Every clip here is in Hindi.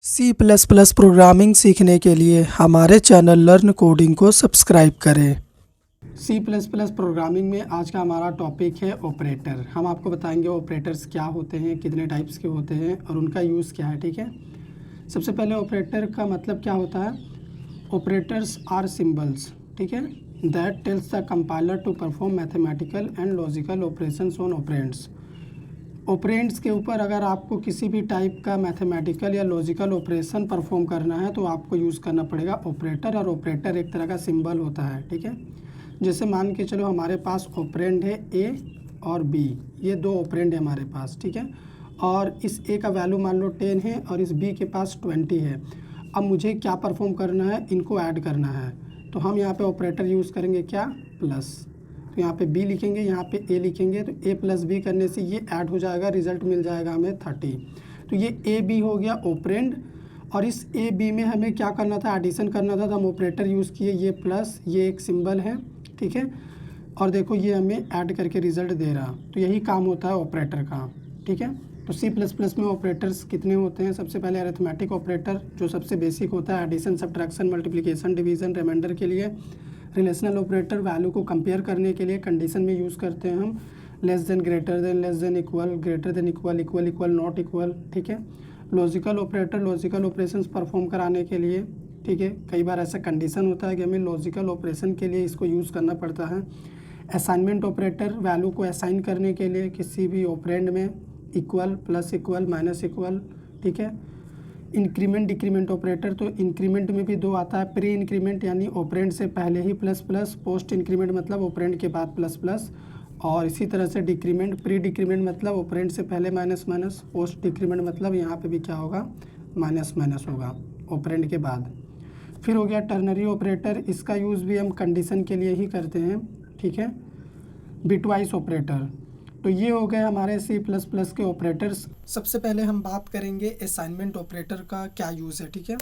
सी प्लस प्लस प्रोग्रामिंग सीखने के लिए हमारे चैनल लर्न कोडिंग को सब्सक्राइब करें। सी प्लस प्लस प्रोग्रामिंग में आज का हमारा टॉपिक है ऑपरेटर। हम आपको बताएंगे ऑपरेटर्स क्या होते हैं, कितने टाइप्स के होते हैं और उनका यूज़ क्या है। ठीक है, सबसे पहले ऑपरेटर का मतलब क्या होता है। ऑपरेटर्स आर सिंबल्स, ठीक है, that tells the compiler to perform mathematical and logical operations on operands. Operands के ऊपर अगर आपको किसी भी टाइप का मैथमेटिकल या लॉजिकल ऑपरेशन परफॉर्म करना है तो आपको यूज़ करना पड़ेगा ऑपरेटर। और ऑपरेटर एक तरह का सिंबल होता है। ठीक है, जैसे मान के चलो हमारे पास ऑपरेंड है ए और बी, ये दो ऑपरेंड है हमारे पास। ठीक है, और इस ए का वैल्यू मान लो 10 है और इस बी के पास 20 है। अब मुझे क्या परफॉर्म करना है, इनको ऐड करना है। तो हम यहाँ पे ऑपरेटर यूज़ करेंगे क्या, प्लस। तो यहाँ पे b लिखेंगे, यहाँ पे a लिखेंगे, तो a प्लस बी करने से ये ऐड हो जाएगा, रिजल्ट मिल जाएगा हमें 30। तो ये a b हो गया ऑपरेंड। और इस a b में हमें क्या करना था, एडिशन करना था, तो हम ऑपरेटर यूज़ किए, ये प्लस, ये एक सिंबल है। ठीक है, और देखो ये हमें ऐड करके रिजल्ट दे रहा। तो यही काम होता है ऑपरेटर का। ठीक है, तो सी प्लस प्लस में ऑपरेटर्स कितने होते हैं। सबसे पहले अरिथमेटिक ऑपरेटर जो सबसे बेसिक होता है, addition, subtraction, multiplication, division, remainder के लिए। रिलेशनल ऑपरेटर वैल्यू को कंपेयर करने के लिए कंडीशन में यूज़ करते हैं हम, less than, greater than, less than equal, greater than equal, equal equal, not equal. ठीक है, logical operator logical operations perform कराने के लिए। ठीक है, कई बार ऐसा कंडीशन होता है कि हमें लॉजिकल ऑपरेशन के लिए इसको यूज़ करना पड़ता है। असाइनमेंट ऑपरेटर वैल्यू को असाइन करने के लिए किसी भी ऑपरेंड में, equal, plus equal, minus equal. ठीक है, इंक्रीमेंट डिक्रीमेंट ऑपरेटर, तो इंक्रीमेंट में भी दो आता है, प्री इंक्रीमेंट यानी ऑपरेंड से पहले ही प्लस प्लस, पोस्ट इंक्रीमेंट मतलब ऑपरेंड के बाद प्लस प्लस। और इसी तरह से डिक्रीमेंट, प्री डिक्रीमेंट मतलब ऑपरेंड से पहले माइनस माइनस, पोस्ट डिक्रीमेंट मतलब यहाँ पे भी क्या होगा, माइनस माइनस होगा ऑपरेंड के बाद। फिर हो गया टर्नरी ऑपरेटर, इसका यूज़ भी हम कंडीशन के लिए ही करते हैं। ठीक है, बिटवाइस ऑपरेटर। तो ये हो गए हमारे सी प्लस प्लस के ऑपरेटर्स। सबसे पहले हम बात करेंगे असाइनमेंट ऑपरेटर का क्या यूज़ है। ठीक है,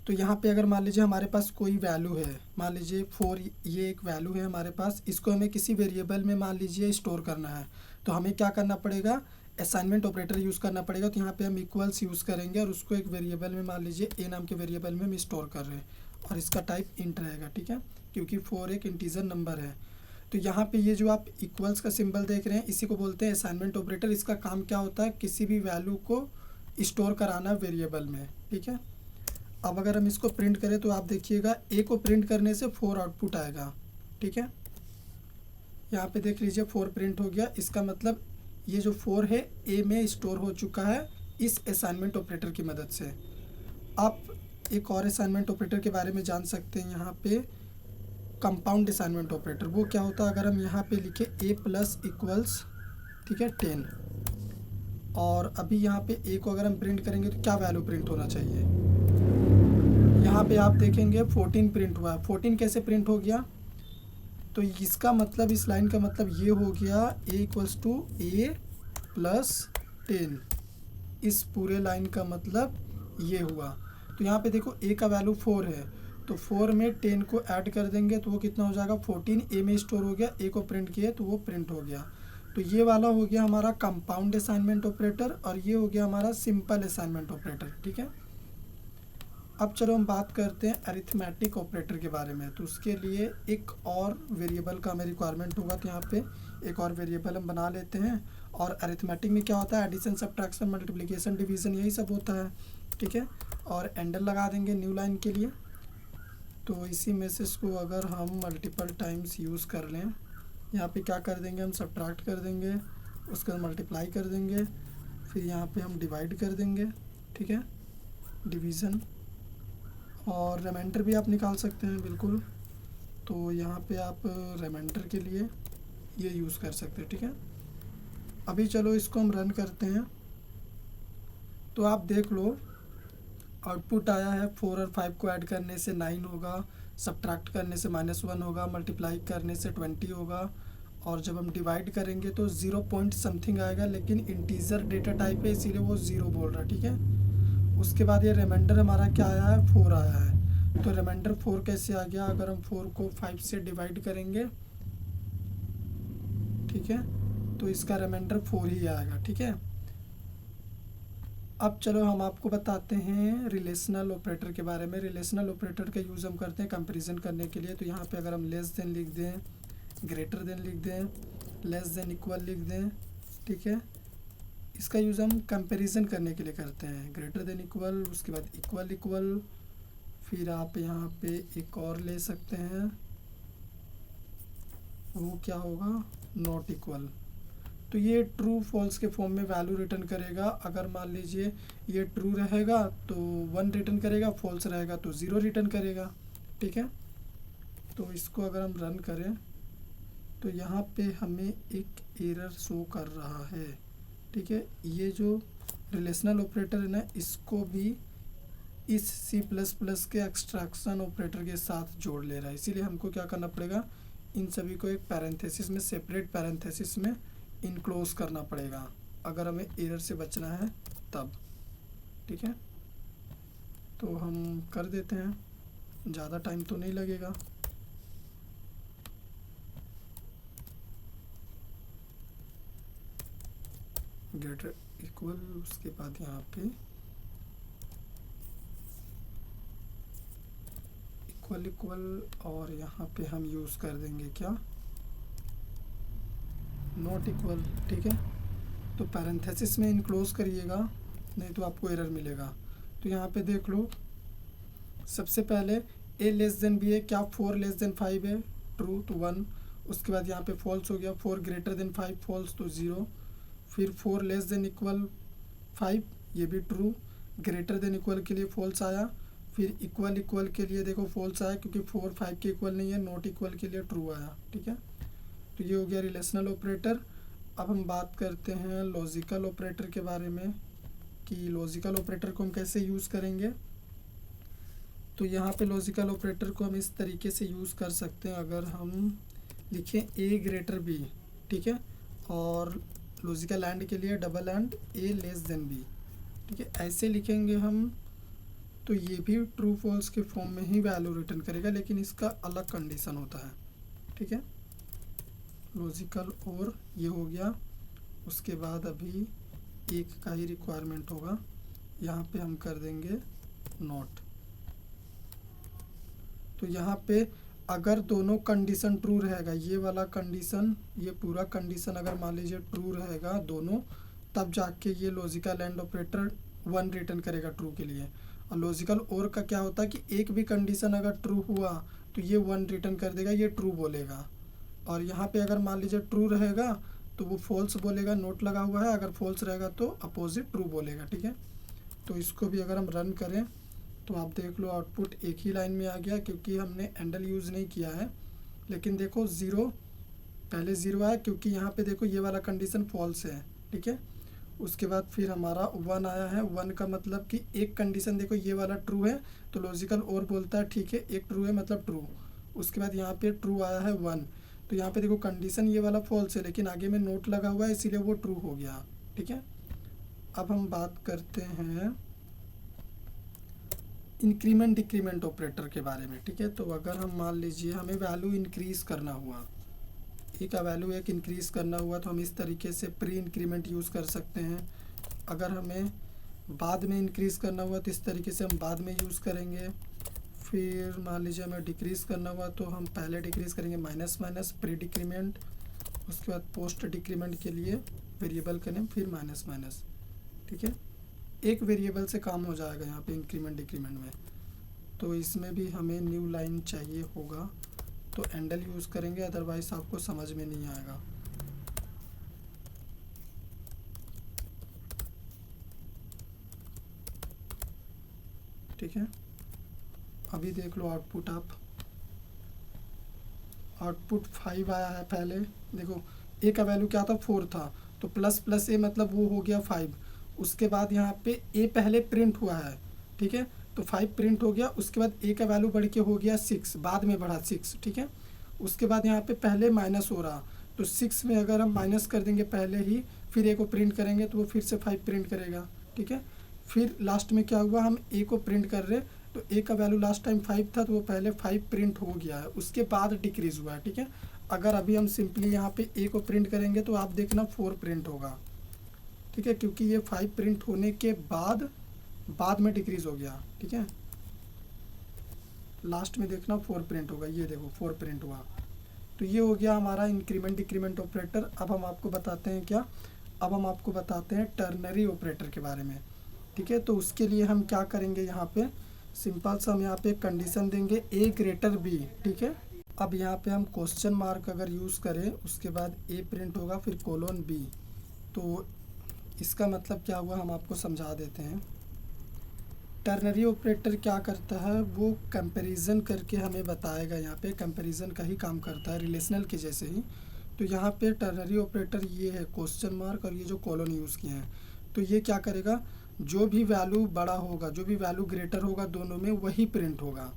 तो यहाँ पे अगर मान लीजिए हमारे पास कोई वैल्यू है, मान लीजिए 4, ये एक वैल्यू है हमारे पास, इसको हमें किसी वेरिएबल में मान लीजिए स्टोर करना है, तो हमें क्या करना पड़ेगा, असाइनमेंट ऑपरेटर यूज़ करना पड़ेगा। तो यहाँ पे हम इक्वल्स यूज़ करेंगे और उसको एक वेरिएबल में, मान लीजिए ए नाम के वेरिएबल में हम स्टोर कर रहे हैं और इसका टाइप इंट रहेगा। ठीक है, क्योंकि 4 एक इंटीजर नंबर है। तो यहाँ पे ये जो आप इक्वल्स का सिंबल देख रहे हैं, इसी को बोलते हैं असाइनमेंट ऑपरेटर। इसका काम क्या होता है, किसी भी वैल्यू को स्टोर कराना वेरिएबल में। ठीक है, अब अगर हम इसको प्रिंट करें तो आप देखिएगा ए को प्रिंट करने से 4 आउटपुट आएगा। ठीक है, यहाँ पे देख लीजिए 4 प्रिंट हो गया। इसका मतलब ये जो 4 है ए में स्टोर हो चुका है इस असाइनमेंट ऑपरेटर की मदद से। आप एक और असाइनमेंट ऑपरेटर के बारे में जान सकते हैं यहाँ पे, कंपाउंड असाइनमेंट ऑपरेटर। वो क्या होता है, अगर हम यहाँ पे लिखे ए प्लस इक्वल्स, ठीक है, 10, और अभी यहाँ पे ए को अगर हम प्रिंट करेंगे तो क्या वैल्यू प्रिंट होना चाहिए, यहाँ पे आप देखेंगे 14 प्रिंट हुआ है। 14 कैसे प्रिंट हो गया, तो इसका मतलब, इस लाइन का मतलब ये हो गया ए इक्वल्स टू ए प्लस 10। इस पूरे लाइन का मतलब ये हुआ। तो यहाँ पे देखो ए का वैल्यू 4 है, तो 4 में 10 को ऐड कर देंगे तो वो कितना हो जाएगा, 14 ए में स्टोर हो गया, ए को प्रिंट किए तो वो प्रिंट हो गया। तो ये वाला हो गया हमारा कंपाउंड असाइनमेंट ऑपरेटर और ये हो गया हमारा सिंपल असाइनमेंट ऑपरेटर। ठीक है, अब चलो हम बात करते हैं अरिथमेटिक ऑपरेटर के बारे में। तो उसके लिए एक और वेरिएबल का हमें रिक्वायरमेंट होगा, तो यहाँ पे एक और वेरिएबल हम बना लेते हैं। और अरिथमेटिक में क्या होता है, एडिशन, सब्ट्रैक्शन, मल्टीप्लिकेशन, डिवीज़न, यही सब होता है। ठीक है, और एंडर लगा देंगे न्यू लाइन के लिए। तो इसी मैसेज को अगर हम मल्टीपल टाइम्स यूज़ कर लें, यहाँ पे क्या कर देंगे, हम सब्ट्रैक्ट कर देंगे, उसके बाद मल्टीप्लाई कर देंगे, फिर यहाँ पे हम डिवाइड कर देंगे। ठीक है, डिवीज़न, और रिमाइंडर भी आप निकाल सकते हैं बिल्कुल। तो यहाँ पे आप रिमाइंडर के लिए ये यूज़ कर सकते हैं। ठीक है, अभी चलो इसको हम रन करते हैं। तो आप देख लो आउटपुट आया है, 4 और 5 को ऐड करने से 9 होगा, सब्ट्रैक्ट करने से -1 होगा, मल्टीप्लाई करने से 20 होगा, और जब हम डिवाइड करेंगे तो 0 पॉइंट समथिंग आएगा, लेकिन इंटीजर डेटा टाइप है इसीलिए वो 0 बोल रहा है। ठीक है, उसके बाद ये रिमाइंडर हमारा क्या आया है, 4 आया है। तो रिमाइंडर 4 कैसे आ गया, अगर हम 4 को 5 से डिवाइड करेंगे, ठीक है, तो इसका रिमाइंडर 4 ही आएगा। ठीक है, अब चलो हम आपको बताते हैं रिलेशनल ऑपरेटर के बारे में। रिलेशनल ऑपरेटर का यूज़ हम करते हैं कंपैरिजन करने के लिए। तो यहाँ पे अगर हम लेस देन लिख दें, ग्रेटर देन लिख दें, लेस देन इक्वल लिख दें, ठीक है, इसका यूज़ हम कंपैरिजन करने के लिए करते हैं। ग्रेटर देन इक्वल, उसके बाद इक्वल इक्वल, फिर आप यहाँ पे एक और ले सकते हैं, वो क्या होगा, नॉट इक्वल। तो ये ट्रू फॉल्स के फॉर्म में वैल्यू रिटर्न करेगा। अगर मान लीजिए ये ट्रू रहेगा तो 1 रिटर्न करेगा, फॉल्स रहेगा तो 0 रिटर्न करेगा, ठीक है। तो इसको अगर हम रन करें तो यहाँ पे हमें एक एरर शो कर रहा है, ठीक है। ये जो रिलेशनल ऑपरेटर है ना, इसको भी इस C++ के एक्सट्रैक्शन ऑपरेटर के साथ जोड़ ले रहा है। इसीलिए हमको क्या करना पड़ेगा, इन सभी को एक पैरेंथेसिस में, सेपरेट पैरेंथेसिस में इनक्लोज करना पड़ेगा अगर हमें एरर से बचना है तब, ठीक है। तो हम कर देते हैं, ज़्यादा टाइम तो नहीं लगेगा। ग्रेटर इक्वल, उसके बाद यहाँ पे इक्वल इक्वल, और यहाँ पे हम यूज़ कर देंगे क्या, नॉट इक्वल, ठीक है। तो पैरेंथेसिस में इनक्लोज करिएगा, नहीं तो आपको एरर मिलेगा। तो यहाँ पे देख लो, सबसे पहले a लेस देन b है, क्या 4 लेस देन 5 है, ट्रू, तो 1। उसके बाद यहाँ पे फॉल्स हो गया, 4 ग्रेटर देन 5, फॉल्स, तो 0। फिर 4 लेस देन इक्वल 5, ये भी ट्रू, ग्रेटर देन इक्वल के लिए फॉल्स आया। फिर इक्वल इक्वल के लिए देखो फॉल्स आया, क्योंकि 4 5 के इक्वल नहीं है। नॉट इक्वल के लिए ट्रू आया, ठीक है। तो ये हो गया रिलेशनल ऑपरेटर। अब हम बात करते हैं लॉजिकल ऑपरेटर के बारे में, कि लॉजिकल ऑपरेटर को हम कैसे यूज़ करेंगे। तो यहाँ पे लॉजिकल ऑपरेटर को हम इस तरीके से यूज़ कर सकते हैं। अगर हम लिखें a ग्रेटर b, ठीक है, और लॉजिकल एंड के लिए double and a less than b, ठीक है, ऐसे लिखेंगे हम, तो ये भी ट्रू फॉल्स के फॉर्म में ही वैल्यू रिटर्न करेगा, लेकिन इसका अलग कंडीशन होता है, ठीक है। लॉजिकल और ये हो गया। उसके बाद अभी एक का ही रिक्वायरमेंट होगा, यहाँ पे हम कर देंगे नॉट। तो यहाँ पे अगर दोनों कंडीशन ट्रू रहेगा, ये वाला कंडीशन, ये पूरा कंडीशन अगर मान लीजिए ट्रू रहेगा दोनों, तब जाके ये लॉजिकल एंड ऑपरेटर 1 रिटर्न करेगा ट्रू के लिए। और लॉजिकल और का क्या होता है कि एक भी कंडीशन अगर ट्रू हुआ तो ये 1 रिटर्न कर देगा, ये ट्रू बोलेगा। और यहाँ पे अगर मान लीजिए ट्रू रहेगा तो वो फॉल्स बोलेगा, नोट लगा हुआ है। अगर फॉल्स रहेगा तो अपोजिट ट्रू बोलेगा, ठीक है। तो इसको भी अगर हम रन करें तो आप देख लो आउटपुट एक ही लाइन में आ गया, क्योंकि हमने एंडल यूज़ नहीं किया है। लेकिन देखो 0, पहले 0 आया क्योंकि यहाँ पे देखो ये वाला कंडीशन फॉल्स है, ठीक है। उसके बाद फिर हमारा 1 आया है। 1 का मतलब कि एक कंडीशन देखो ये वाला ट्रू है, तो लॉजिकल और बोलता है ठीक है एक ट्रू है मतलब ट्रू। उसके बाद यहाँ पे ट्रू आया है 1, तो यहाँ पे देखो कंडीशन ये वाला फॉल्स है, लेकिन आगे में नोट लगा हुआ है, इसीलिए वो ट्रू हो गया, ठीक है। अब हम बात करते हैं इंक्रीमेंट डिक्रीमेंट ऑपरेटर के बारे में, ठीक है। तो अगर हम मान लीजिए हमें वैल्यू इंक्रीज़ करना हुआ, एक का वैल्यू एक इंक्रीज़ करना हुआ, तो हम इस तरीके से प्री इंक्रीमेंट यूज़ कर सकते हैं। अगर हमें बाद में इंक्रीज़ करना हुआ तो इस तरीके से हम बाद में यूज़ करेंगे। फिर मान लीजिए हमें डिक्रीज़ करना हुआ तो हम पहले डिक्रीज़ करेंगे माइनस माइनस प्री डिक्रीमेंट, उसके बाद पोस्ट डिक्रीमेंट के लिए वेरिएबल करें, फिर माइनस माइनस, ठीक है। एक वेरिएबल से काम हो जाएगा यहाँ पे इंक्रीमेंट डिक्रीमेंट में। तो इसमें भी हमें न्यू लाइन चाहिए होगा तो एंडल यूज़ करेंगे, अदरवाइज़ आपको समझ में नहीं आएगा। ठीक है, अभी देख लो आउटपुट आप, आउटपुट 5 आया है। पहले देखो ए का वैल्यू क्या था 4 था, तो प्लस प्लस ए मतलब वो हो गया 5। उसके बाद यहाँ पे ए पहले प्रिंट हुआ है, ठीक है, तो 5 प्रिंट हो गया। उसके बाद ए का वैल्यू बढ़ के हो गया 6, बाद में बढ़ा 6, ठीक है। उसके बाद यहाँ पे पहले माइनस हो रहा, तो 6 में अगर हम माइनस कर देंगे पहले ही, फिर ए को प्रिंट करेंगे तो वो फिर से 5 प्रिंट करेगा, ठीक है। फिर लास्ट में क्या हुआ, हम ए को प्रिंट कर रहे, तो ए का वैल्यू लास्ट टाइम 5 था तो वो पहले 5 प्रिंट हो गया है, उसके बाद डिक्रीज़ हुआ है, ठीक है। अगर अभी हम सिंपली यहाँ पे ए को प्रिंट करेंगे तो आप देखना 4 प्रिंट होगा, ठीक है, क्योंकि ये 5 प्रिंट होने के बाद में डिक्रीज़ हो गया। ठीक है, लास्ट में देखना 4 प्रिंट होगा, ये देखो 4 प्रिंट हुआ। तो ये हो गया हमारा इंक्रीमेंट डिक्रीमेंट ऑपरेटर। अब हम आपको बताते हैं क्या, अब हम आपको बताते हैं टर्नरी ऑपरेटर के बारे में। ठीक है, तो उसके लिए हम क्या करेंगे, यहाँ पे सिंपल सा हम यहाँ पे कंडीशन देंगे ए ग्रेटर बी। ठीक है, अब यहाँ पे हम क्वेश्चन मार्क अगर यूज़ करें, उसके बाद ए प्रिंट होगा, फिर कोलोन बी। तो इसका मतलब क्या हुआ, हम आपको समझा देते हैं। टर्नरी ऑपरेटर क्या करता है, वो कंपैरिजन करके हमें बताएगा। यहाँ पे कंपैरिजन का ही काम करता है, रिलेशनल के जैसे ही। तो यहाँ पे टर्नरी ऑपरेटर ये है क्वेश्चन मार्क और ये जो कॉलन यूज़ किए हैं। तो ये क्या करेगा, जो भी वैल्यू बड़ा होगा, जो भी वैल्यू ग्रेटर होगा, दोनों में वही प्रिंट होगा।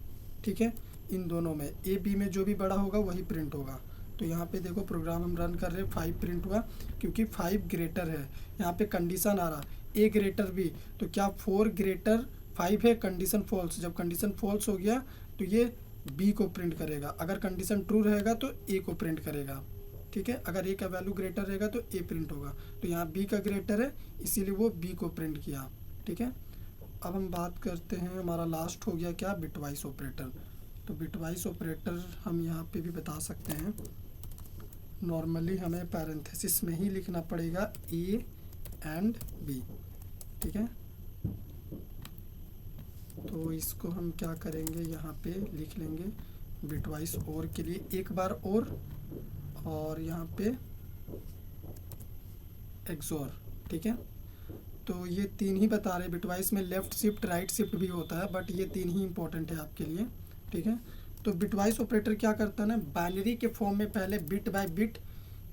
ठीक है, इन दोनों में ए बी में जो भी बड़ा होगा वही प्रिंट होगा। तो यहाँ पे देखो प्रोग्राम हम रन कर रहे हैं, 5 प्रिंट हुआ क्योंकि 5 ग्रेटर है। यहाँ पे कंडीशन आ रहा ए ग्रेटर बी, तो क्या 4 ग्रेटर 5 है, कंडीशन फॉल्स। जब कंडीशन फॉल्स हो गया तो ये बी को प्रिंट करेगा, अगर कंडीशन ट्रू रहेगा तो ए को प्रिंट करेगा। ठीक है, अगर ए का वैल्यू ग्रेटर रहेगा तो ए प्रिंट होगा। तो यहाँ बी का ग्रेटर है, इसीलिए वो बी को प्रिंट किया। ठीक है, अब हम बात करते हैं, हमारा लास्ट हो गया क्या, बिटवाइस ऑपरेटर। तो बिटवाइस ऑपरेटर हम यहाँ पे भी बता सकते हैं। नॉर्मली हमें पैरेंथेसिस में ही लिखना पड़ेगा ए एंड बी। ठीक है, तो इसको हम क्या करेंगे, यहाँ पे लिख लेंगे बिटवाइस और के लिए एक बार और यहाँ पे एक्सोर। ठीक है, तो ये 3 ही बता रहे। बिटवाइस में लेफ़्ट शिफ्ट राइट शिफ्ट भी होता है, बट ये 3 ही इंपॉर्टेंट है आपके लिए। ठीक है, तो बिटवाइस ऑपरेटर क्या करता है ना, बाइनरी के फॉर्म में पहले बिट बाय बिट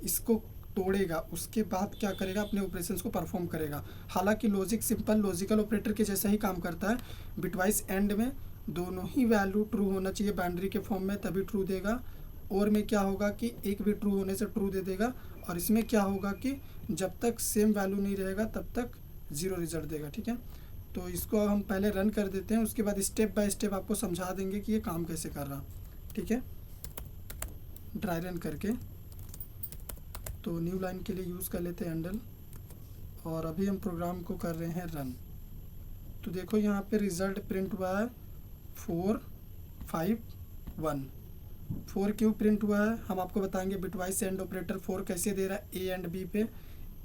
इसको तोड़ेगा, उसके बाद क्या करेगा, अपने ऑपरेशंस को परफॉर्म करेगा। हालांकि लॉजिक सिंपल लॉजिकल ऑपरेटर के जैसा ही काम करता है। बिटवाइस एंड में दोनों ही वैल्यू ट्रू होना चाहिए बाइनरी के फॉर्म में, तभी ट्रू देगा। और में क्या होगा कि एक भी ट्रू होने से ट्रू दे देगा। और इसमें क्या होगा कि जब तक सेम वैल्यू नहीं रहेगा तब तक 0 रिजल्ट देगा। ठीक है, तो इसको हम पहले रन कर देते हैं, उसके बाद स्टेप बाय स्टेप आपको समझा देंगे कि ये काम कैसे कर रहा। ठीक है, ड्राई रन करके तो न्यू लाइन के लिए यूज़ कर लेते हैं हैंडल, और अभी हम प्रोग्राम को कर रहे हैं रन। तो देखो यहाँ पे रिज़ल्ट प्रिंट हुआ है 4 5 1। 4 क्यों प्रिंट हुआ है हम आपको बताएंगे। बिटवाइस एंड ऑपरेटर 4 कैसे दे रहा है, ए एंड बी पे,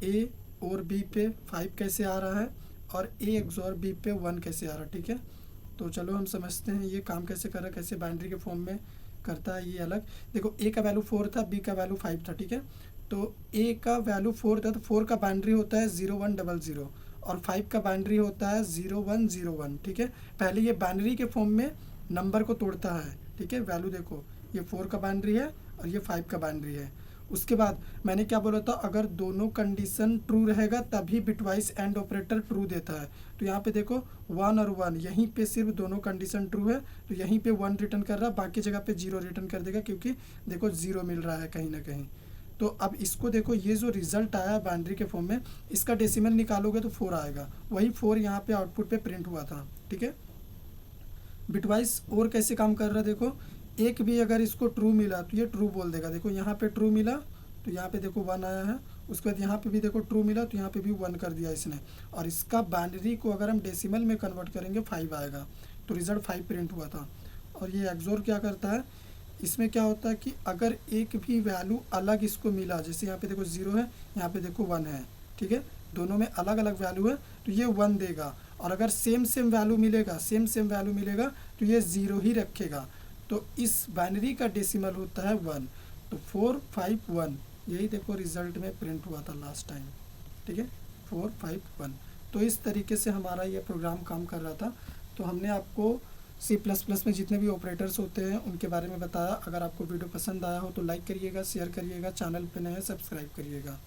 ए और बी पे 5 कैसे आ रहा है, और ए एक्सोर बी पे 1 कैसे आ रहा है। ठीक है, तो चलो हम समझते हैं ये काम कैसे कर रहा है, कैसे बाइनरी के फॉर्म में करता है। ये अलग देखो, ए का वैल्यू 4 था, बी का वैल्यू 5 था। ठीक है, तो ए का वैल्यू 4 था, तो 4 का बाइनरी होता है 0100 और 5 का बाइनरी होता है 0101। ठीक है, पहले ये बाइनरी के फॉर्म में नंबर को तोड़ता है। ठीक है, वैल्यू देखो, ये 4 का बाइनरी है और ये 5 का बाइनरी है। उसके बाद मैंने क्या बोला था, अगर दोनों कंडीशन ट्रू रहेगा तभी बिटवाइस एंड ऑपरेटर ट्रू देता है। तो यहाँ पे देखो 1 और 1, यहीं पे सिर्फ दोनों कंडीशन ट्रू है, तो यहीं पे 1 रिटर्न कर रहा है, बाकी जगह पे 0 रिटर्न कर देगा, क्योंकि देखो 0 मिल रहा है कहीं ना कहीं। तो अब इसको देखो, ये जो रिजल्ट आया बाइनरी के फॉर्म में, इसका डेसिमल निकालोगे तो 4 आएगा, वही 4 यहाँ पे आउटपुट पे प्रिंट हुआ था। ठीक है, बिटवाइस और कैसे काम कर रहा है देखो, एक भी अगर इसको ट्रू मिला तो ये ट्रू बोल देगा। देखो यहाँ पे ट्रू मिला तो यहाँ पे देखो 1 आया है, उसके बाद यहाँ पे भी देखो ट्रू मिला तो यहाँ पे भी 1 कर दिया इसने। और इसका बाइनरी को अगर हम डेसिमल में कन्वर्ट करेंगे 5 आएगा, तो रिजल्ट 5 प्रिंट हुआ था। और ये एक्सोर क्या करता है, इसमें क्या होता है कि अगर एक भी वैल्यू अलग इसको मिला, जैसे यहाँ पे देखो 0 है, यहाँ पे देखो 1 है। ठीक है, दोनों में अलग अलग वैल्यू है तो ये 1 देगा, और अगर सेम वैल्यू मिलेगा, सेम वैल्यू मिलेगा तो ये 0 ही रखेगा। तो इस बाइनरी का डेसिमल होता है 1। तो 4 5 1, यही देखो रिजल्ट में प्रिंट हुआ था लास्ट टाइम। ठीक है, 4 5 1। तो इस तरीके से हमारा ये प्रोग्राम काम कर रहा था। तो हमने आपको C++ में जितने भी ऑपरेटर्स होते हैं उनके बारे में बताया। अगर आपको वीडियो पसंद आया हो तो लाइक करिएगा, शेयर करिएगा, चैनल पे नए हैं सब्सक्राइब करिएगा।